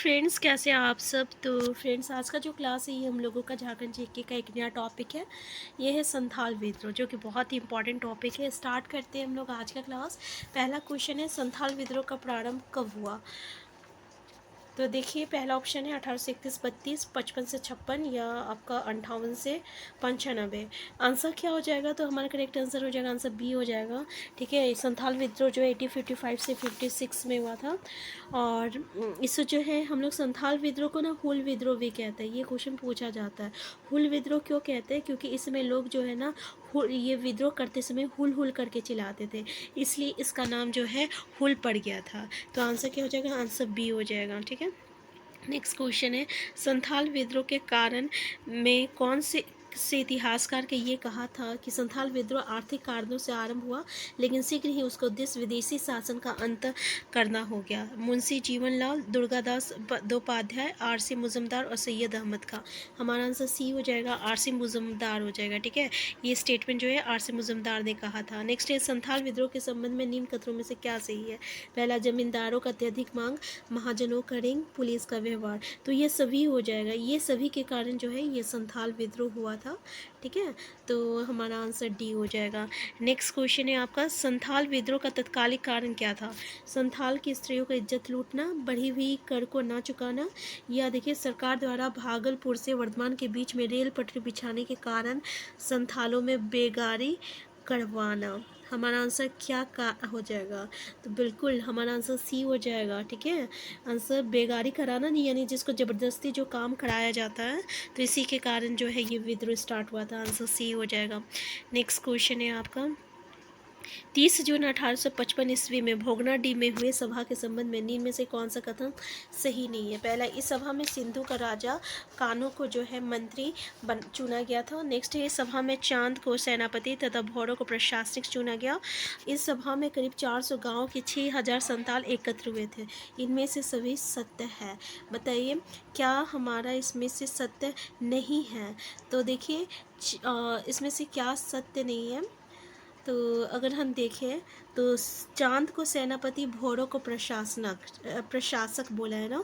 Friends, कैसे हैं आप सब। तो फ्रेंड्स, आज का जो क्लास है ये हम लोगों का झारखंड जीके का एक नया टॉपिक है। ये है संथाल विद्रोह, जो कि बहुत ही इंपॉर्टेंट टॉपिक है। स्टार्ट करते हैं हम लोग आज का क्लास। पहला क्वेश्चन है, संथाल विद्रोह का प्रारंभ कब हुआ। तो देखिए, पहला ऑप्शन है 1831-32, 55 से 56, या आपका 58 से 95। आंसर क्या हो जाएगा, तो हमारा करेक्ट आंसर हो जाएगा, आंसर बी हो जाएगा। ठीक है, संथाल विद्रोह जो 1855 से 56 में हुआ था। और इससे जो है हम लोग संथाल विद्रोह को ना हुल विद्रोह भी कहते हैं। ये क्वेश्चन पूछा जाता है, हुल विद्रोह क्यों कहते हैं, क्योंकि इसमें लोग जो है ना ये विद्रोह करते समय हुल हुल करके चिल्लाते थे, इसलिए इसका नाम जो है हुल पड़ गया था। तो आंसर क्या हो जाएगा, आंसर बी हो जाएगा। ठीक है, नेक्स्ट क्वेश्चन है, संथाल विद्रोह के कारण में कौन से इतिहासकार के ये कहा था कि संथाल विद्रोह आर्थिक कारणों से आरंभ हुआ, लेकिन शीघ्र ही उसका उद्देश्य विदेशी शासन का अंत करना हो गया। मुंशी जीवनलाल, दुर्गादास बंदोपाध्याय, आरसी मुजम्मदार और सैयद अहमद खां। हमारा आंसर सी हो जाएगा, आरसी मुजम्मदार हो जाएगा। ठीक है, ये स्टेटमेंट जो है आरसी मुजम्मदार ने कहा था। नेक्स्ट है, संथाल विद्रोह के संबंध में निम्न कथनों में से क्या सही है। पहला, जमींदारों का अत्यधिक मांग, महाजनों का रिंग, पुलिस का व्यवहार। तो ये सभी हो जाएगा, ये सभी के कारण जो है ये संथाल विद्रोह हुआ था। ठीक है, तो हमारा आंसर डी हो जाएगा। नेक्स्ट क्वेश्चन है आपका, संथाल विद्रोह का तत्कालिक कारण क्या था। संथाल की स्त्रियों का इज्जत लूटना, बढ़ी हुई कर को ना चुकाना, या देखिए सरकार द्वारा भागलपुर से वर्धमान के बीच में रेल पटरी बिछाने के कारण संथालों में बेगारी करवाना। हमारा आंसर क्या का हो जाएगा, तो बिल्कुल हमारा आंसर सी हो जाएगा। ठीक है, आंसर बेगारी कराना नहीं, यानी जिसको ज़बरदस्ती जो काम कराया जाता है, तो इसी के कारण जो है ये विद्रोह स्टार्ट हुआ था। आंसर सी हो जाएगा। नेक्स्ट क्वेश्चन है आपका, 30 जून 1855 ईस्वी में भोगनाडीह में हुए सभा के संबंध में निम्न में से कौन सा कथन सही नहीं है। पहला, इस सभा में सिंधु का राजा कान्हो को जो है मंत्री चुना गया था। नेक्स्ट है, इस सभा में चांद को सेनापति तथा भौरों को प्रशासनिक चुना गया। इस सभा में करीब 400 गाँव के 6000 संताल एकत्र हुए थे। इनमें से सभी सत्य है। बताइए, क्या हमारा इसमें से सत्य नहीं है। तो देखिए, इसमें से क्या सत्य नहीं है। तो अगर हम देखें तो चांद को सेनापति, भौरों को प्रशासक बोला है ना।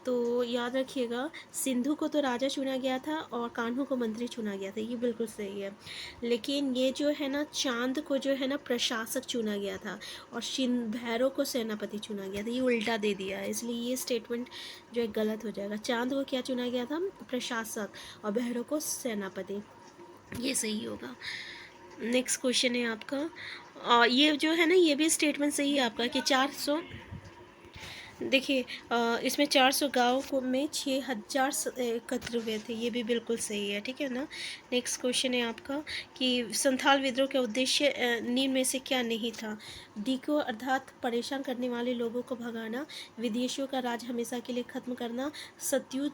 तो याद रखिएगा, सिंधु को तो राजा चुना गया था और कान्हो को मंत्री चुना गया था, ये बिल्कुल सही है। लेकिन ये जो है ना, चांद को जो है ना प्रशासक चुना गया था, और भैरव को सेनापति चुना गया था, ये उल्टा दे दिया है, इसलिए ये स्टेटमेंट जो है गलत हो जाएगा। चांद को क्या चुना गया था, प्रशासक, और भैरव को सेनापति, ये सही होगा। नेक्स्ट क्वेश्चन है आपका, ये जो है ना ये भी स्टेटमेंट सही है आपका कि 400, देखिए इसमें 400 गाँव को में 6000 एकत्र हुए थे, ये भी बिल्कुल सही है। ठीक है ना। नेक्स्ट क्वेश्चन है आपका कि संथाल विद्रोह का उद्देश्य निम्न में से क्या नहीं था। डीको अर्थात परेशान करने वाले लोगों को भगाना, विदेशियों का राज हमेशा के लिए खत्म करना, सतयुग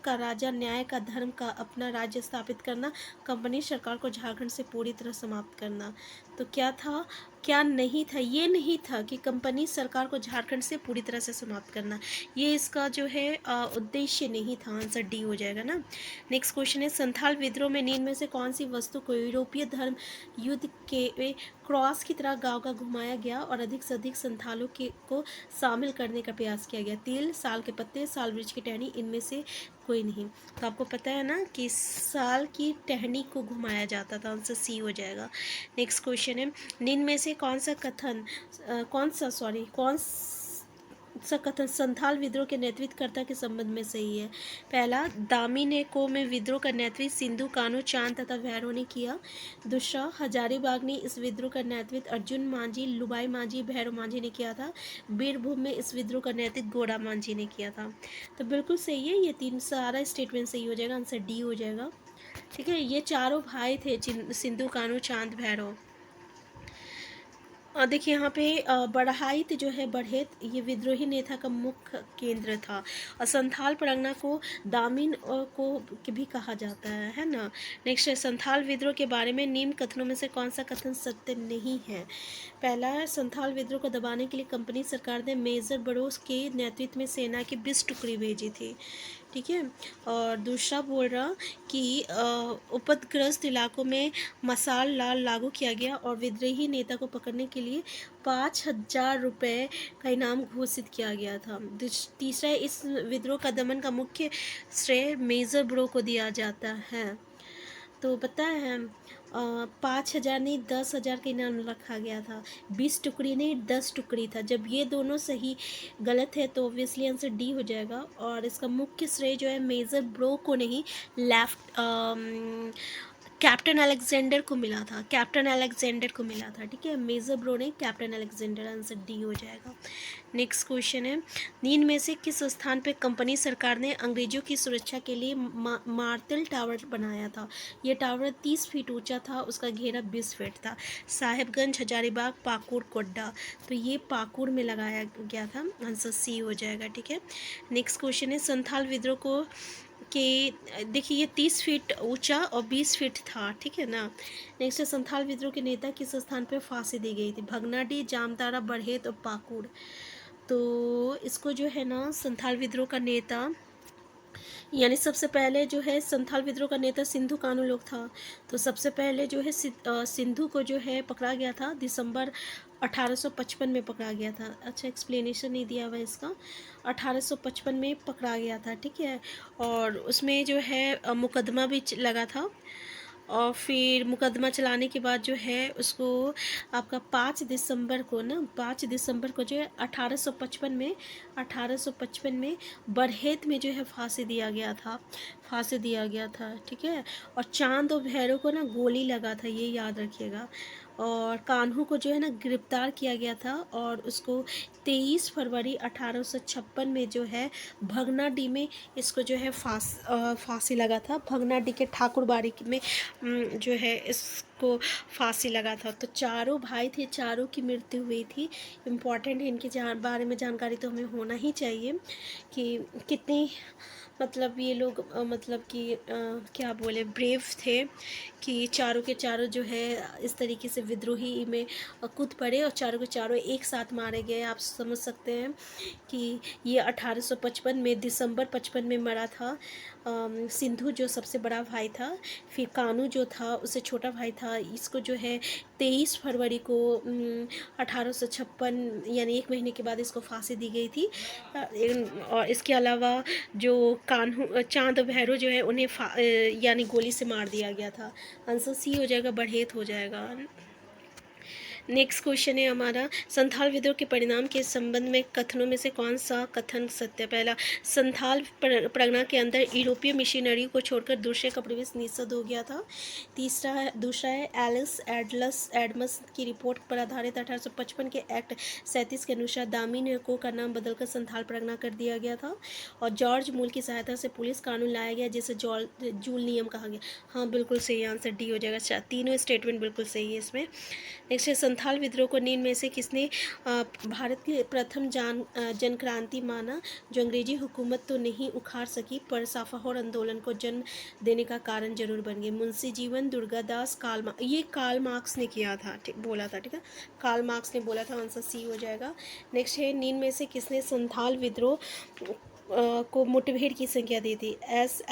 का राजा न्याय का धर्म का अपना राज्य स्थापित करना, कंपनी सरकार को झारखंड से पूरी तरह समाप्त करना। तो क्या था, क्या नहीं था, ये नहीं था कि कंपनी सरकार को झारखंड से पूरी तरह से समाप्त करना, ये इसका जो है उद्देश्य नहीं था। आंसर डी हो जाएगा ना। नेक्स्ट क्वेश्चन है, संथाल विद्रोह में निम्न में से कौन सी वस्तु को यूरोपीय धर्म युद्ध के क्रॉस की तरह गांव का घुमाया गया और अधिक से अधिक संथालों के को शामिल करने का प्रयास किया गया। तिल, साल के पत्ते, साल वृक्ष की टहनी, इनमें से कोई नहीं। तो आपको पता है ना कि साल की टहनी को घुमाया जाता था। आंसर सी हो जाएगा। नेक्स्ट क्वेश्चन है, निम्न में से कौन सा कथन संथाल विद्रोह के नेतृत्वकर्ता के संबंध में सही है। पहला, दामिनेको में विद्रोह का नेतृत्व सिंधु, कान्हो, चांद तथा भैरव ने किया। दूसरा, हजारीबाग में इस विद्रोह का नेतृत्व अर्जुन मांझी, लुबाई मांझी, भैरव मांझी ने किया था। बीरभूम में इस विद्रोह का नेतृत्व गोरा मांझी ने किया था। तो बिल्कुल सही है, ये तीन सारा स्टेटमेंट सही हो जाएगा। आंसर डी हो जाएगा। ठीक है, ये चारों भाई थे, सिंधु, कान्हो, चांद, भैरव। और देखिए यहाँ पे बड़हाइत जो है, बढ़ेत, ये विद्रोही नेता का मुख्य केंद्र था। और संथाल परगना को दामिन को भी कहा जाता है ना। नेक्स्ट है, संथाल विद्रोह के बारे में निम्न कथनों में से कौन सा कथन सत्य नहीं है। पहला है, संथाल विद्रोह को दबाने के लिए कंपनी सरकार ने मेजर बड़ोस के नेतृत्व में सेना की 20 टुकड़ी भेजी थी। ठीक है। और दूसरा बोल रहा कि उपद्रवग्रस्त इलाकों में मसाल लाल लागू किया गया और विद्रोही नेता को पकड़ने के लिए 5,000 रुपये का इनाम घोषित किया गया था। तीसरा, इस विद्रोह का दमन का मुख्य श्रेय मेजर ब्रो को दिया जाता है। तो पता है 5,000 नहीं 10,000 का इनाम रखा गया था। 20 टुकड़ी नहीं 10 टुकड़ी था। जब ये दोनों सही गलत है तो ऑब्वियसली आंसर डी हो जाएगा। और इसका मुख्य श्रेय जो है मेजर ब्रो को नहीं, कैप्टन अलेक्जेंडर को मिला था। कैप्टन अलेक्जेंडर को मिला था, ठीक है। मेजर ब्रो नहीं, कैप्टन अलेक्जेंडर, आंसर डी हो जाएगा। नेक्स्ट क्वेश्चन है, निम्न में से किस स्थान पर कंपनी सरकार ने अंग्रेजों की सुरक्षा के लिए मार्तल टावर बनाया था? ये टावर 30 फीट ऊंचा था, उसका घेरा 20 फीट था। साहेबगंज, हजारीबाग, पाकुड़, कोड्डा। तो ये पाकुड़ में लगाया गया था, आंसर सी हो जाएगा, ठीक है। नेक्स्ट क्वेश्चन है, संथाल विद्रोह को के देखिए ये 30 फीट ऊंचा और 20 फीट था, ठीक है ना। नेक्स्ट है, संथाल विद्रोह के नेता किस स्थान पर फांसी दी गई थी? भगनाडी, जामताड़ा, बरहेत और पाकुड़। तो इसको जो है ना संथाल विद्रोह का नेता, यानी सबसे पहले जो है संथाल विद्रोह का नेता सिंधु कानू लोग था। तो सबसे पहले जो है सिंधु को जो है पकड़ा गया था, दिसंबर 1855 में पकड़ा गया था। अच्छा, एक्सप्लेनेशन नहीं दिया हुआ इसका। 1855 में पकड़ा गया था, ठीक है। और उसमें जो है मुकदमा भी लगा था। और फिर मुकदमा चलाने के बाद जो है उसको आपका 5 दिसंबर को ना 5 दिसंबर को जो है 1855 में बरहेत में जो है फांसी दिया गया था, ठीक है। और चांद और भैरव को ना गोली लगा था, ये याद रखिएगा। और कान्हू को जो है ना गिरफ्तार किया गया था और उसको 23 फरवरी 1856 में जो है भगनाडी में इसको जो है फांसी लगा था। भगनाडी के ठाकुरबाड़ी में जो है इसको फांसी लगा था। तो चारों भाई थे, चारों की मृत्यु हुई थी। इम्पॉर्टेंट है, इनके बारे में जानकारी तो हमें होना ही चाहिए कि कितनी मतलब ये लोग मतलब कि क्या बोले ब्रेव थे कि चारों के चारों जो है इस तरीके से विद्रोही में कूद पड़े और चारों के चारों एक साथ मारे गए। आप समझ सकते हैं कि ये 1855 में दिसंबर 55 में मरा था। सिंधु जो सबसे बड़ा भाई था, फिर कानू जो था उससे छोटा भाई था। इसको जो है 23 फरवरी को 1856 यानी 1 महीने के बाद इसको फांसी दी गई थी। और इसके अलावा जो कान्हू चांद भैरव जो है उन्हें यानी गोली से मार दिया गया था। आंसर सी हो जाएगा, बरहेत हो जाएगा। नेक्स्ट क्वेश्चन है हमारा, संथाल विद्रोह के परिणाम के संबंध में कथनों में से कौन सा कथन सत्य? पहला, संथाल परगना के अंदर यूरोपीय मिशनरी को छोड़कर दूसरे का प्रवेश निषिद्ध हो गया था। दूसरा है एलिस एडमस की रिपोर्ट पर आधारित 1855 के एक्ट 37 के अनुसार दामिनी का नाम बदलकर संथाल परगना कर दिया गया था। और जॉर्ज मूल की सहायता से पुलिस कानून लाया गया जिसे जूल नियम कहा गया। हाँ बिल्कुल सही, आंसर डी हो जाएगा। तीनों स्टेटमेंट बिल्कुल सही है इसमें। नेक्स्ट है, संथाल विद्रोह को निम्न में से किसने भारत की प्रथम जनक्रांति माना? जो अंग्रेजी हुकूमत तो नहीं उखाड़ सकी पर साफाहोर आंदोलन को जन्म देने का कारण जरूर बन गए। मुंशी जीवन, दुर्गादास, ये कार्ल मार्क्स ने किया था, ठीक बोला था, ठीक है। कार्ल मार्क्स ने बोला था, आंसर सी हो जाएगा। नेक्स्ट है, निम्न में से किसने संथाल विद्रोह को मुठभेड़ की संख्या दी थी? एस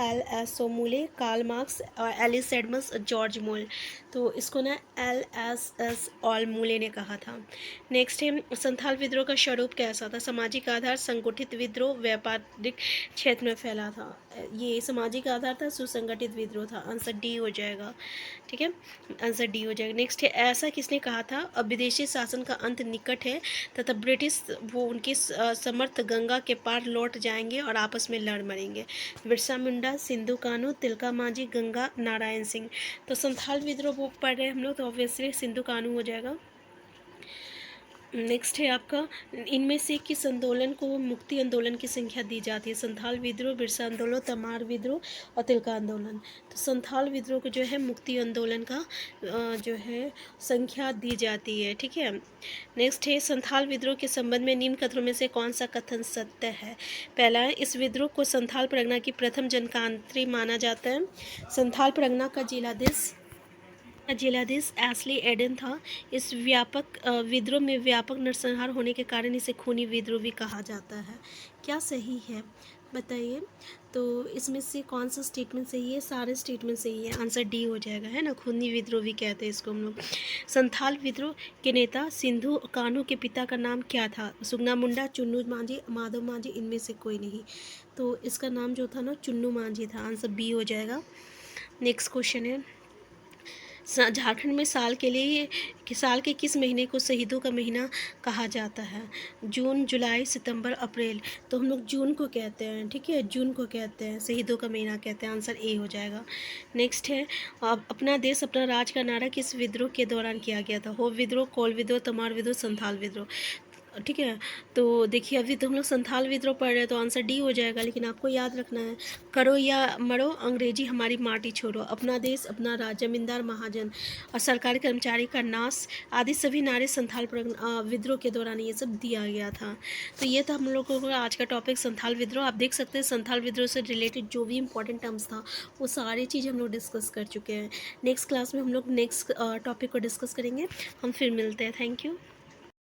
सोमूले, Karl Marx, Alice Adams, George Moore. तो इसको ना LSS ऑलमूले ने कहा था। नेक्स्ट है, संथाल विद्रोह का स्वरूप कैसा था? सामाजिक आधार, संगठित विद्रोह, व्यापारिक क्षेत्र में फैला था। ये सामाजिक आधार था, सुसंगठित विद्रोह था। आंसर डी हो जाएगा, ठीक है। आंसर डी हो जाएगा। नेक्स्ट है, ऐसा किसने कहा था? अब विदेशी शासन का अंत निकट है तथा ब्रिटिश वो उनके समर्थ गंगा के पार लौट जाएंगे और आपस में लड़ मरेंगे। बिरसा मुंडा, सिंधु कानू, तिलका मांझी, गंगा नारायण सिंह। तो संथाल विद्रोह वो पढ़ रहे हैं हम लोग, तो ऑब्वियसली सिंधु कानू हो जाएगा। नेक्स्ट है आपका, इनमें से किस आंदोलन को मुक्ति आंदोलन की संख्या दी जाती है? संथाल विद्रोह, बिरसा आंदोलन, तमार विद्रोह और तिलका आंदोलन। तो संथाल विद्रोह को जो है मुक्ति आंदोलन का जो है संख्या दी जाती है, ठीक है। नेक्स्ट है, संथाल विद्रोह के संबंध में निम्न कथनों में से कौन सा कथन सत्य है? पहला है, इस विद्रोह को संथाल परगना की प्रथम जनक्रांति माना जाता है। संथाल परगना का जिलाधीश एशली एडन था। इस विद्रोह में व्यापक नरसंहार होने के कारण इसे खूनी विद्रोह भी कहा जाता है। क्या सही है? बताइए। तो इसमें से कौन सा स्टेटमेंट सही है? सारे स्टेटमेंट सही है, आंसर डी हो जाएगा, है ना। खूनी विद्रोह भी कहते हैं इसको हम लोग। संथाल विद्रोह के नेता सिंधु कान्हू के पिता का नाम क्या था? सुगना मुंडा, चुन्नू मांझी, माधव मांझी, इनमें से कोई नहीं। तो इसका नाम जो था ना, चुन्नू मांझी था, आंसर बी हो जाएगा। नेक्स्ट क्वेश्चन है, झारखंड में साल के लिए साल के किस महीने को शहीदों का महीना कहा जाता है? जून, जुलाई, सितंबर, अप्रैल। तो हम लोग जून को कहते हैं, ठीक है, जून को कहते हैं, शहीदों का महीना कहते हैं, आंसर ए हो जाएगा। नेक्स्ट है, अपना देश अपना राज का नारा किस विद्रोह के दौरान किया गया था? हो विद्रोह, कोल विद्रोह, तमार विद्रोह, संथाल विद्रोह। ठीक है, तो देखिए अभी तो हम लोग संथाल विद्रोह पढ़ रहे हैं, तो आंसर डी हो जाएगा। लेकिन आपको याद रखना है, करो या मरो अंग्रेजी हमारी माटी छोड़ो, अपना देश अपना राज, जमींदार महाजन और सरकारी कर्मचारी का नाश आदि सभी नारे संथाल विद्रोह के दौरान ये सब दिया गया था। तो ये था हम लोगों का आज का टॉपिक, संथाल विद्रोह। आप देख सकते हैं संथाल विद्रोह से रिलेटेड जो भी इंपॉर्टेंट टर्म्स था वो सारी चीज़ हम लोग डिस्कस कर चुके हैं। नेक्स्ट क्लास में हम लोग नेक्स्ट टॉपिक को डिस्कस करेंगे। हम फिर मिलते हैं। Thank you.